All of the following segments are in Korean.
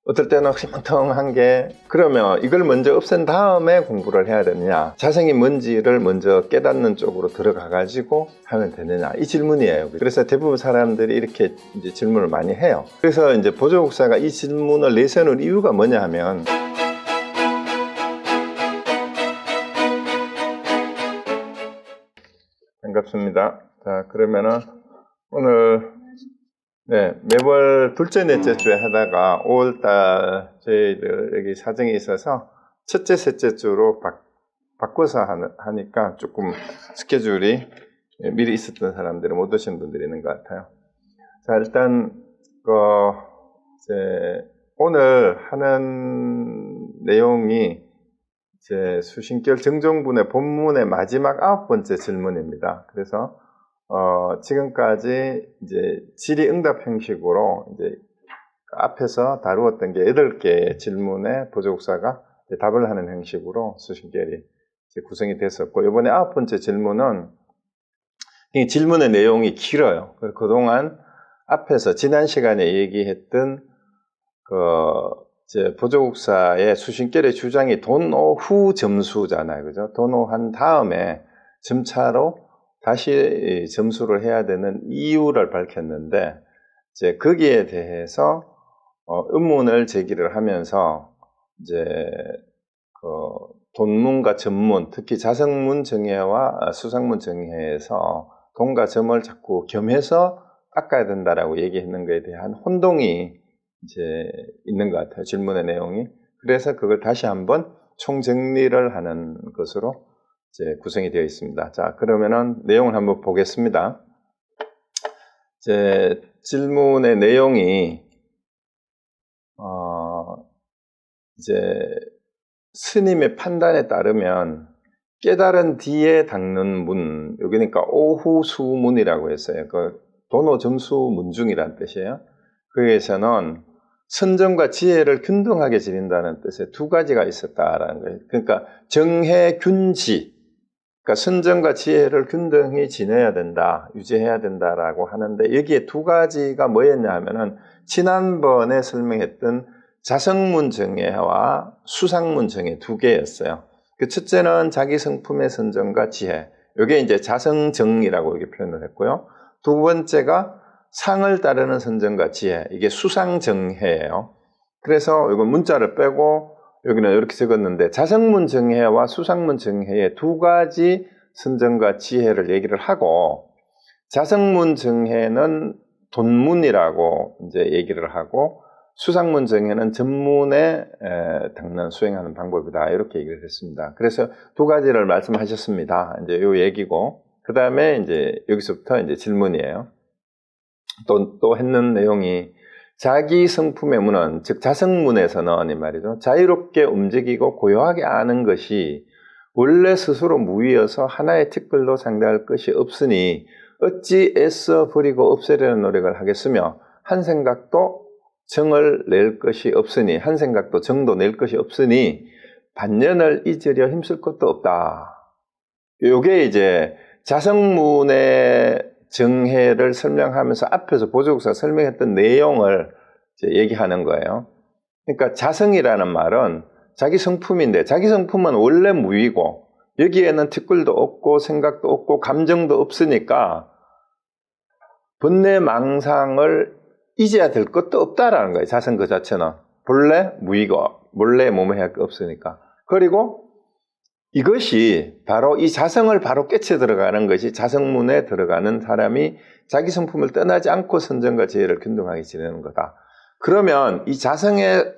어떨 때는 희망텅한 게 그러면 이걸 먼저 없앤 다음에 공부를 해야 되느냐, 자성이 뭔지를 먼저 깨닫는 쪽으로 들어가 가지고 하면 되느냐, 이 질문이에요. 그래서 대부분 사람들이 이렇게 이제 질문을 많이 해요. 그래서 이제 보조국사가 이 질문을 내세우는 이유가 뭐냐 하면, 반갑습니다. 자, 그러면은 오늘 매월 둘째, 넷째 주에 하다가 5월달 저희들 여기 사정이 있어서 첫째, 셋째 주로 바꿔서 하니까 조금 스케줄이 미리 있었던 사람들이 못 오신 분들이 있는 것 같아요. 자, 일단 이제 오늘 하는 내용이 이제 수신결 정종분의 본문의 마지막 9번째 질문입니다. 그래서 지금까지 이제 질의응답 형식으로 이제 앞에서 다루었던 게 8개의 질문에 보조국사가 답을 하는 형식으로 수신결이 이제 구성이 됐었고, 이번에 9번째 질문은 이 질문의 내용이 길어요. 그동안 앞에서 지난 시간에 얘기했던 이제 보조국사의 수신결의 주장이 돈오 후 점수잖아요. 그죠? 돈오 한 다음에 점차로 다시 점수를 해야 되는 이유를 밝혔는데, 이제 거기에 대해서 의문을 제기를 하면서 이제 돈문과 점문, 특히 자성문 정해와 수상문 정해에서 돈과 점을 자꾸 겸해서 닦아야 된다라고 얘기했는 것에 대한 혼동이 이제 있는 것 같아요. 질문의 내용이. 그래서 그걸 다시 한번 총정리를 하는 것으로 이제 구성이 되어 있습니다. 자, 그러면은 내용을 한번 보겠습니다. 이제 질문의 내용이 이제 스님의 판단에 따르면 깨달은 뒤에 닦는 문, 여기니까 오후 수문이라고 했어요. 돈오 점수 문중이라는 뜻이에요. 거기에서는 선정과 지혜를 균등하게 지닌다는 뜻의 두 가지가 있었다라는 거예요. 그러니까 정해 균지, 그러니까 선정과 지혜를 균등히 지내야 된다, 유지해야 된다라고 하는데, 여기에 두 가지가 뭐였냐 하면은 지난번에 설명했던 자성문 정해와 수상문 정해 두 개였어요. 그 첫째는 자기 성품의 선정과 지혜, 이게 이제 자성정이라고 이렇게 표현을 했고요. 두 번째가 상을 따르는 선정과 지혜, 이게 수상정해예요. 그래서 이건 문자를 빼고 여기는 이렇게 적었는데, 자성문 정해와 수상문 정해의 두 가지 선정과 지혜를 얘기를 하고, 자성문 정해는 돈문이라고 이제 얘기를 하고, 수상문 정해는 전문에 닦는 수행하는 방법이다, 이렇게 얘기를 했습니다. 그래서 두 가지를 말씀하셨습니다. 이제 요 얘기고, 그 다음에 이제 여기서부터 이제 질문이에요. 또 했는 내용이, 자기 성품의 문은, 즉 자성문에서는 이 말이죠, 자유롭게 움직이고 고요하게 아는 것이 원래 스스로 무위여서 하나의 특별로 상대할 것이 없으니 어찌 애써 버리고 없애려는 노력을 하겠으며, 한 생각도 정을 낼 것이 없으니, 한 생각도 정도 낼 것이 없으니 반년을 잊으려 힘쓸 것도 없다. 요게 이제 자성문의 정해를 설명하면서 앞에서 보조국사가 설명했던 내용을 이제 얘기하는 거예요. 그러니까 자성이라는 말은 자기 성품인데, 자기 성품은 원래 무위고 여기에는 티끌도 없고 생각도 없고 감정도 없으니까 번뇌 망상을 잊어야 될 것도 없다라는 거예요. 자성 그 자체는 본래 무위고 원래 몸에 할 게 없으니까. 그리고 이것이 바로 이 자성을 바로 깨쳐 들어가는 것이, 자성문에 들어가는 사람이 자기 성품을 떠나지 않고 선정과 지혜를 균등하게 지내는 거다. 그러면 이 자성의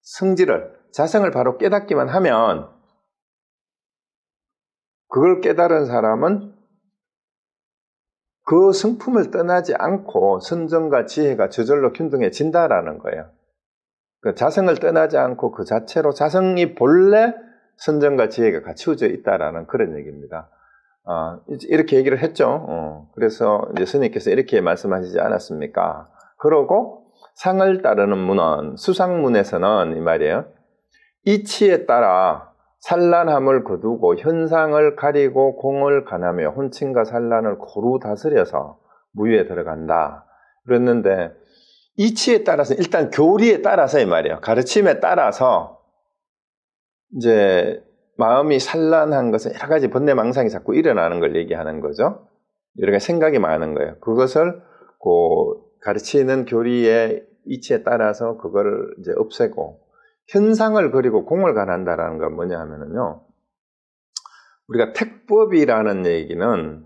성질을, 자성을 바로 깨닫기만 하면, 그걸 깨달은 사람은 그 성품을 떠나지 않고 선정과 지혜가 저절로 균등해진다라는 거예요. 그 자성을 떠나지 않고 그 자체로 자성이 본래 선정과 지혜가 갖추어져 있다라는 그런 얘기입니다. 이렇게 얘기를 했죠. 그래서 이제 스님께서 이렇게 말씀하시지 않았습니까? 그러고 상을 따르는 문은, 수상문에서는 이 말이에요, 이치에 따라 산란함을 거두고 현상을 가리고 공을 가나며 혼침과 산란을 고루 다스려서 무유에 들어간다 그랬는데, 이치에 따라서 일단 교리에 따라서 이 말이에요. 가르침에 따라서 이제 마음이 산란한 것은 여러 가지 번뇌망상이 자꾸 일어나는 걸 얘기하는 거죠. 여러 가지 생각이 많은 거예요. 그것을 가르치는 교리의 이치에 따라서 그걸 이제 없애고 현상을 그리고 공을 가난다라는 건 뭐냐 하면은요. 우리가 택법이라는 얘기는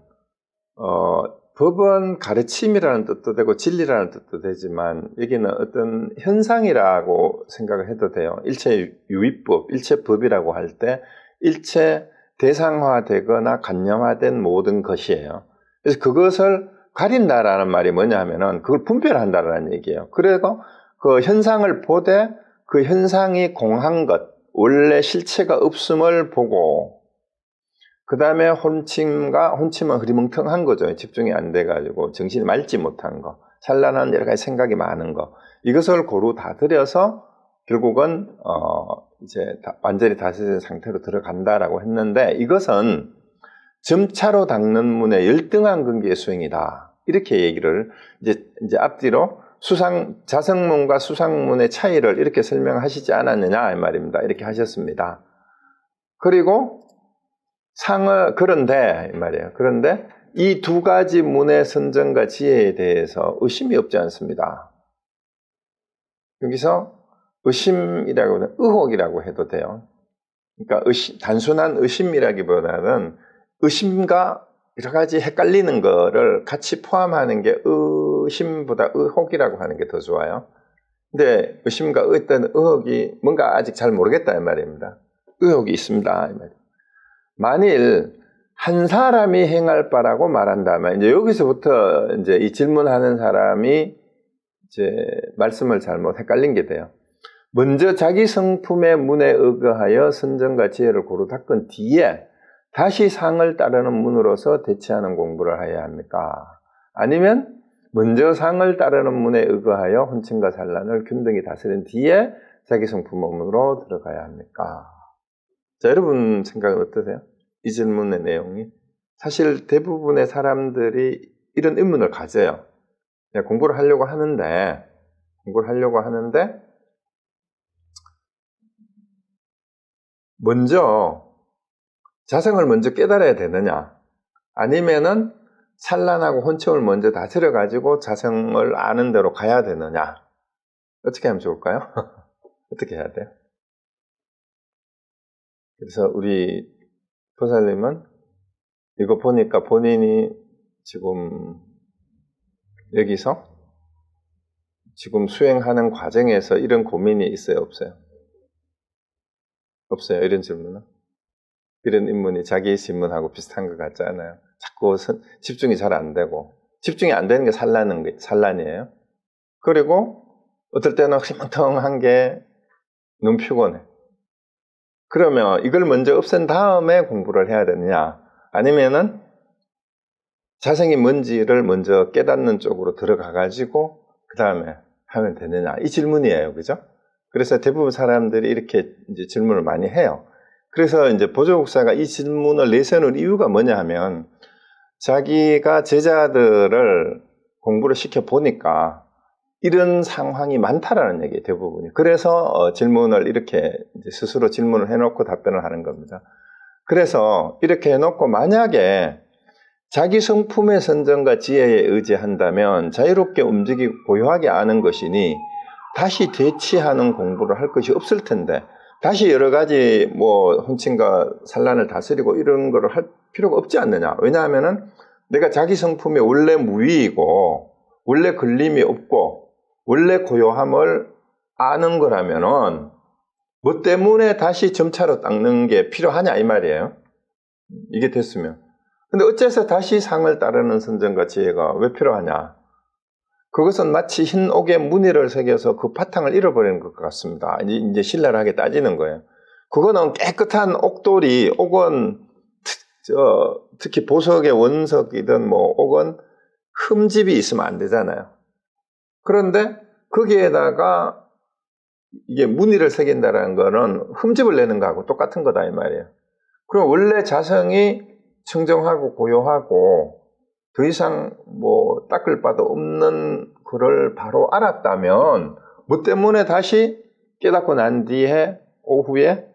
법은 가르침이라는 뜻도 되고 진리라는 뜻도 되지만 여기는 어떤 현상이라고 생각을 해도 돼요. 일체 유의법, 일체법이라고 할 때 일체 대상화되거나 관념화된 모든 것이에요. 그래서 그것을 가린다라는 말이 뭐냐 하면은 그걸 분별한다라는 얘기예요. 그래서 그 현상을 보되 그 현상이 공한 것, 원래 실체가 없음을 보고 그 다음에 혼침은 흐리멍텅한 거죠. 집중이 안 돼가지고 정신이 맑지 못한 거, 찬란한 여러 가지 생각이 많은 거, 이것을 고루 다 들여서 결국은 이제 완전히 다스린 상태로 들어간다라고 했는데 이것은 점차로 닦는 문의 열등한 근기의 수행이다. 이렇게 얘기를 이제 앞뒤로 자성문과 수상문의 차이를 이렇게 설명하시지 않았느냐 이 말입니다. 이렇게 하셨습니다. 그리고 그런데 이 말이에요. 그런데 이 두 가지 문의 선정과 지혜에 대해서 의심이 없지 않습니다. 여기서 의심이라고 하면 의혹이라고 해도 돼요. 그러니까 단순한 의심이라기보다는 의심과 여러 가지 헷갈리는 거를 같이 포함하는 게 의심보다 의혹이라고 하는 게 더 좋아요. 근데 의심과 어떤 의혹이 뭔가 아직 잘 모르겠다 이 말입니다. 의혹이 있습니다 이 말이에요. 만일 한 사람이 행할 바라고 말한다면 이제 여기서부터 이제 이 질문하는 사람이 이제 말씀을 잘못 헷갈린 게 돼요. 먼저 자기 성품의 문에 의거하여 선정과 지혜를 고루 닦은 뒤에 다시 상을 따르는 문으로서 대치하는 공부를 해야 합니까? 아니면 먼저 상을 따르는 문에 의거하여 혼침과 산란을 균등히 다스린 뒤에 자기 성품의 문으로 들어가야 합니까? 자, 여러분 생각은 어떠세요? 이 질문의 내용이 사실 대부분의 사람들이 이런 의문을 가져요. 공부를 하려고 하는데 먼저 자성을 먼저 깨달아야 되느냐 아니면은 산란하고 혼침을 먼저 다스려가지고 자성을 아는 대로 가야 되느냐 어떻게 하면 좋을까요? 어떻게 해야 돼요? 그래서 우리 보살님은 이거 보니까 본인이 지금 여기서 지금 수행하는 과정에서 이런 고민이 있어요? 없어요? 없어요? 이런 질문은? 이런 인문이 자기 질문하고 비슷한 것 같지 않아요? 자꾸 집중이 잘 안 되고 집중이 안 되는 게 산란이에요. 그리고 어떨 때는 흐리멍텅한 게 너무 피곤해. 그러면 이걸 먼저 없앤 다음에 공부를 해야 되느냐 아니면은 자성이 뭔지를 먼저 깨닫는 쪽으로 들어가가지고 그 다음에 하면 되느냐 이 질문이에요. 그죠? 그래서 대부분 사람들이 이렇게 이제 질문을 많이 해요. 그래서 이제 보조국사가 이 질문을 내세우는 이유가 뭐냐 하면 자기가 제자들을 공부를 시켜보니까 이런 상황이 많다라는 얘기예요. 대부분이. 그래서 질문을 이렇게 이제 스스로 질문을 해놓고 답변을 하는 겁니다. 그래서 이렇게 해놓고 만약에 자기 성품의 선정과 지혜에 의지한다면 자유롭게 움직이고 고요하게 아는 것이니 다시 대치하는 공부를 할 것이 없을 텐데 다시 여러 가지 혼침과 산란을 다스리고 이런 거를 할 필요가 없지 않느냐. 왜냐하면은 내가 자기 성품이 원래 무위이고 원래 걸림이 없고 원래 고요함을 아는 거라면은 뭐 때문에 다시 점차로 닦는 게 필요하냐 이 말이에요. 이게 됐으면. 근데 어째서 다시 상을 따르는 선정과 지혜가 왜 필요하냐? 그것은 마치 흰 옥에 무늬를 새겨서 그 바탕을 잃어버리는 것 같습니다. 이제 신랄하게 따지는 거예요. 그거는 깨끗한 옥돌이, 옥은 특히 보석의 원석이든 옥은 흠집이 있으면 안 되잖아요. 그런데 거기에다가 이게 무늬를 새긴다는 거는 흠집을 내는 거하고 똑같은 거다 이 말이에요. 그럼 원래 자성이 청정하고 고요하고 더 이상 뭐 닦을 바도 없는 거를 바로 알았다면 뭐 때문에 다시 깨닫고 난 뒤에 오후에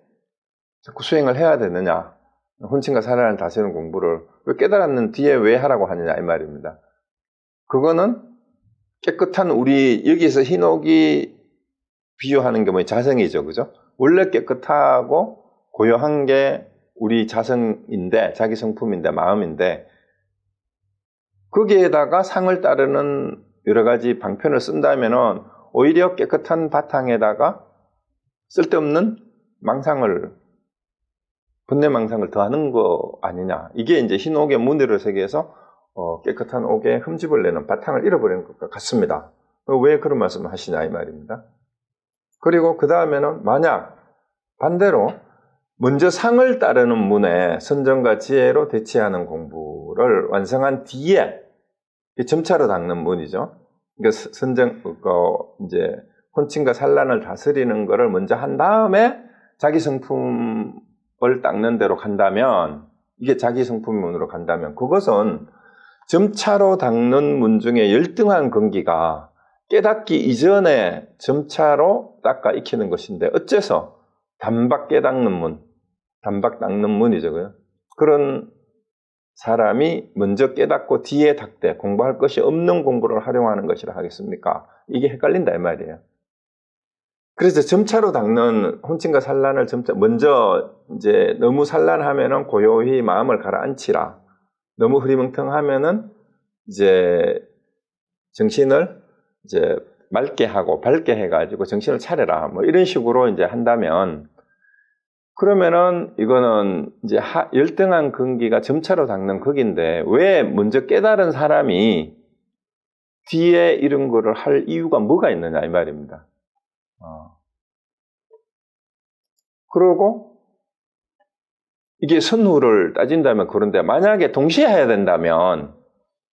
자꾸 수행을 해야 되느냐. 혼신과 살아나는 다스리는 공부를 깨달았는 뒤에 왜 하라고 하느냐 이 말입니다. 그거는 깨끗한 우리 여기서 흰옥이 비유하는 게 뭐예요? 자성이죠. 그죠? 원래 깨끗하고 고요한 게 우리 자성인데 자기 성품인데 마음인데 거기에다가 상을 따르는 여러 가지 방편을 쓴다면은 오히려 깨끗한 바탕에다가 쓸데없는 망상을 번뇌망상을 더하는 거 아니냐. 이게 이제 흰 옥의 문의를 세계에서 깨끗한 옥에 흠집을 내는 바탕을 잃어버리는 것과 같습니다. 왜 그런 말씀을 하시냐 이 말입니다. 그리고 그 다음에는 만약 반대로 먼저 상을 따르는 문에 선정과 지혜로 대치하는 공부를 완성한 뒤에 점차로 닦는 문이죠. 그러니까 이제 혼침과 산란을 다스리는 것을 먼저 한 다음에 자기 성품을 닦는 대로 간다면 이게 자기 성품문으로 간다면 그것은 점차로 닦는 문 중에 열등한 근기가 깨닫기 이전에 점차로 닦아 익히는 것인데 어째서 단박 깨닫는 문, 단박 닦는 문이죠. 그런 사람이 먼저 깨닫고 뒤에 닦되 공부할 것이 없는 공부를 활용하는 것이라 하겠습니까? 이게 헷갈린다 이 말이에요. 그래서 점차로 닦는 혼침과 산란을 먼저 이제 너무 산란하면은 고요히 마음을 가라앉히라. 너무 흐리멍텅하면은 이제 정신을 이제 맑게 하고 밝게 해가지고 정신을 차려라. 뭐 이런 식으로 이제 한다면 그러면은 이거는 이제 열등한 근기가 점차로 닦는 극인데 왜 먼저 깨달은 사람이 뒤에 이런 거를 할 이유가 뭐가 있느냐 이 말입니다. 그러고 이게 선후를 따진다면 그런데 만약에 동시에 해야 된다면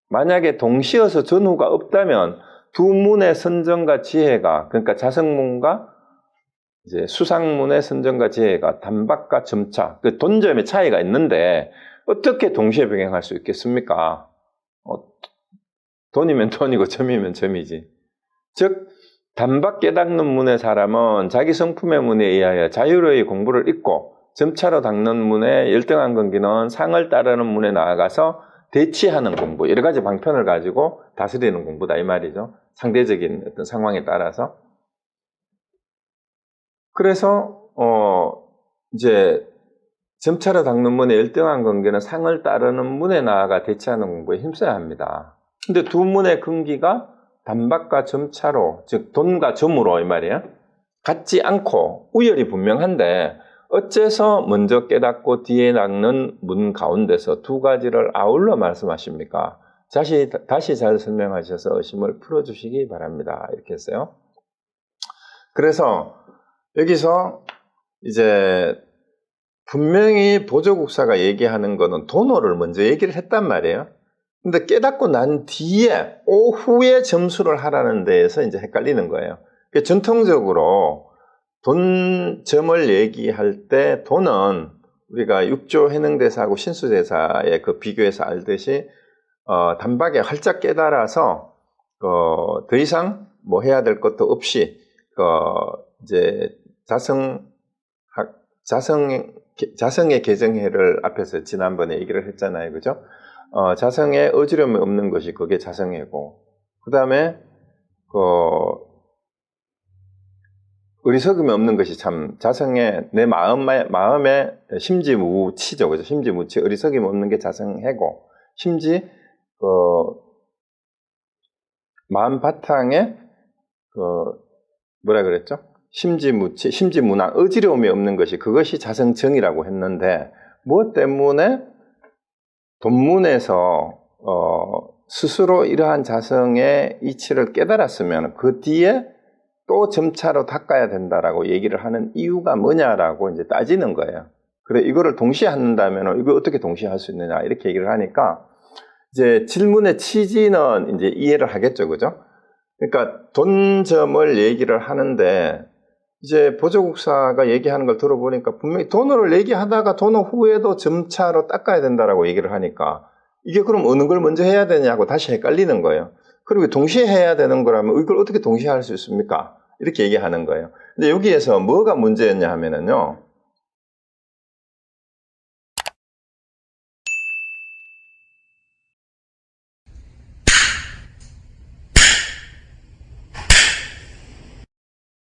만약에 동시여서 전후가 없다면 두 문의 선정과 지혜가 그러니까 자성문과 이제 수상문의 선정과 지혜가 단박과 점차 그 돈점의 차이가 있는데 어떻게 동시에 병행할 수 있겠습니까? 돈이면 돈이고 점이면 점이지. 즉 단박 깨닫는 문의 사람은 자기 성품의 문에 의하여 자유로이 공부를 잊고 점차로 닦는 문의 열등한 근기는 상을 따르는 문에 나아가서 대치하는 공부, 여러 가지 방편을 가지고 다스리는 공부다 이 말이죠. 상대적인 어떤 상황에 따라서. 그래서 이제 점차로 닦는 문의 열등한 근기는 상을 따르는 문에 나아가 대치하는 공부에 힘써야 합니다. 근데 두 문의 근기가 단박과 점차로, 즉 돈과 점으로 이 말이에요. 같지 않고 우열이 분명한데 어째서 먼저 깨닫고 뒤에 닦는 문 가운데서 두 가지를 아울러 말씀하십니까? 다시 잘 설명하셔서 의심을 풀어주시기 바랍니다. 이렇게 했어요. 그래서 여기서 이제 분명히 보조국사가 얘기하는 거는 돈호를 먼저 얘기를 했단 말이에요. 근데 깨닫고 난 뒤에 오후에 점수를 하라는 데에서 이제 헷갈리는 거예요. 전통적으로 돈점을 얘기할 때 돈은 우리가 육조 해능대사하고 신수대사의 그 비교해서 알듯이 단박에 활짝 깨달아서 더 이상 뭐 해야 될 것도 없이 이제 자성의 개정해를 앞에서 지난번에 얘기를 했잖아요, 그죠? 자성에 어지러움이 없는 것이 그게 자성해고, 그 다음에 어리석음이 없는 것이 참 자성에 내 마음에 심지무치죠, 그죠? 심지무치 어리석음이 없는 게 자성해고, 심지 마음 바탕에 뭐라 그랬죠? 심지무낭 어지러움이 없는 것이 그것이 자성정이라고 했는데 무엇 때문에 본문에서 스스로 이러한 자성의 이치를 깨달았으면 그 뒤에 또 점차로 닦아야 된다라고 얘기를 하는 이유가 뭐냐라고 이제 따지는 거예요. 그래 이거를 동시에 한다면 이거 어떻게 동시에 할 수 있느냐 이렇게 얘기를 하니까 이제 질문의 취지는 이제 이해를 하겠죠, 그죠? 그러니까 돈점을 얘기를 하는데 이제 보조국사가 얘기하는 걸 들어보니까 분명히 돈을 얘기하다가 돈을 후에도 점차로 닦아야 된다라고 얘기를 하니까 이게 그럼 어느 걸 먼저 해야 되냐고 다시 헷갈리는 거예요. 그리고 동시에 해야 되는 거라면 이걸 어떻게 동시에 할 수 있습니까? 이렇게 얘기하는 거예요. 근데 여기에서 뭐가 문제였냐 하면은요.